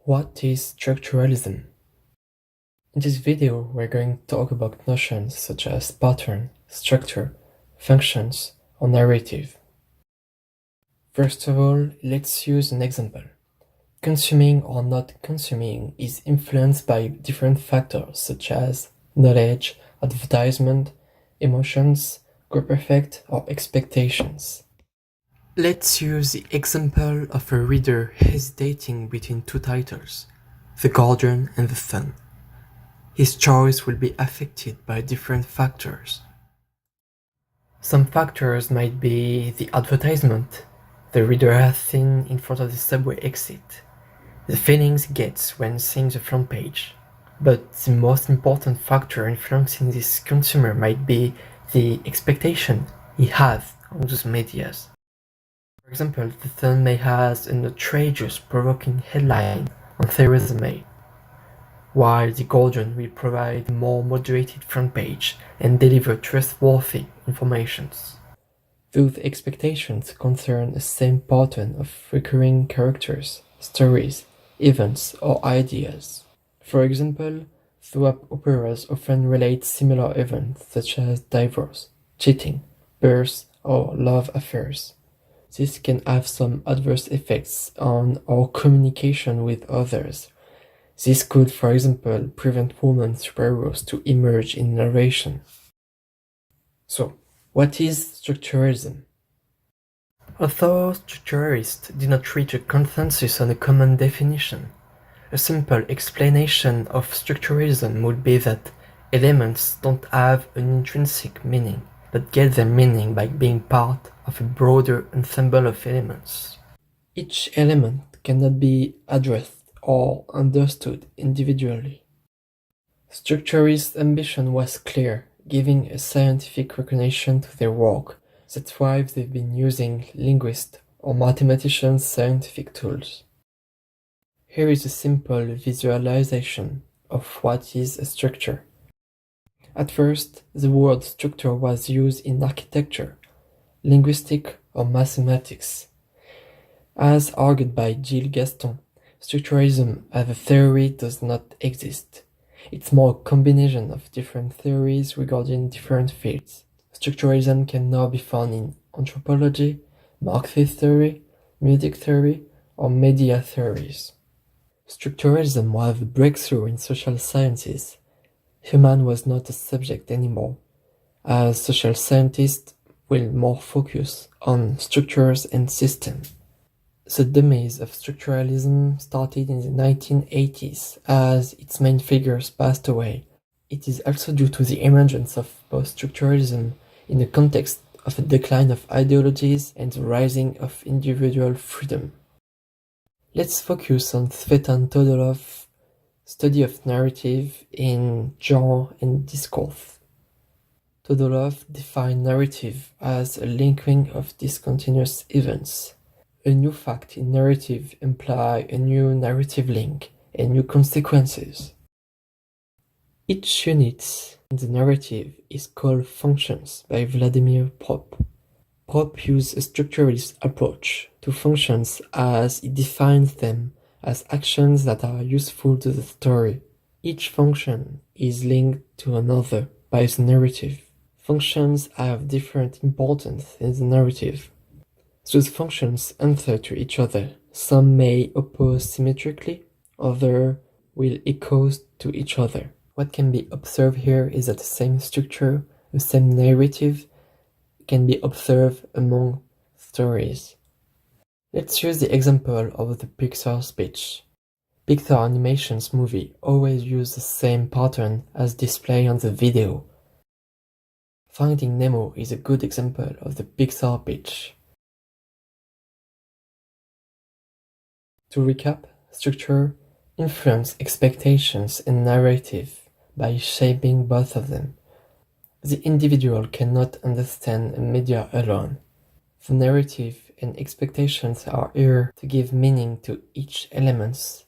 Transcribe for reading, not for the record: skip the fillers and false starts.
What is structuralism? In this video, we're going to talk about notions such as pattern, structure, functions, or narrative. First of all, let's use an example. Consuming or not consuming is influenced by different factors such as knowledge, advertisement, emotions, group effect, or expectations. Let's use the example of a reader hesitating between two titles, The Guardian and The Sun. His choice will be affected by different factors. Some factors might be the advertisement the reader has seen in front of the subway exit, the feelings he gets when seeing the front page. But the most important factor influencing this consumer might be the expectation he has on those medias. For example, The Sun may have an outrageous, provoking headline on Theresa May, while The Guardian will provide a more moderated front page and deliver trustworthy information. Those expectations concern the same pattern of recurring characters, stories, events, or ideas. For example, soap operas often relate similar events such as divorce, cheating, birth, or love affairs. This can have some adverse effects on our communication with others. This could, for example, prevent women superheroes to emerge in narration. So, what is structuralism? Although structuralists did not reach a consensus on a common definition, a simple explanation of structuralism would be that elements don't have an intrinsic meaning, but get their meaning by being part of a broader ensemble of elements. Each element cannot be addressed or understood individually. Structuralists' ambition was clear, giving a scientific recognition to their work. That's why they've been using linguists or mathematicians' scientific tools. Here is a simple visualization of what is a structure. At first, the word structure was used in architecture, linguistics, or mathematics. As argued by Gilles Gaston, structuralism as a theory does not exist. It's more a combination of different theories regarding different fields. Structuralism can now be found in anthropology, Marxist theory, music theory, or media theories. Structuralism was a breakthrough in social sciences. Human was not a subject anymore, as social scientists will more focus on structures and systems. The demise of structuralism started in the 1980s as its main figures passed away. It is also due to the emergence of post-structuralism in the context of a decline of ideologies and the rising of individual freedom. Let's focus on Tsvetan Todolov's study of narrative in Genre and Discourse. Todolov defined narrative as a linking of discontinuous events. A new fact in narrative implies a new narrative link and new consequences. Each unit in the narrative is called functions by Vladimir Propp. Propp used a structuralist approach to functions as he defines them as actions that are useful to the story. Each function is linked to another by the narrative. Functions have different importance in the narrative. Those functions answer to each other. Some may oppose symmetrically, others will echo to each other. What can be observed here is that the same structure, the same narrative, can be observed among stories. Let's use the example of the Pixar speech. Pixar Animations movie always use the same pattern as displayed on the video. Finding Nemo is a good example of the Pixar pitch. To recap, structure influences expectations and narrative by shaping both of them. The individual cannot understand a media alone. The narrative and expectations are here to give meaning to each element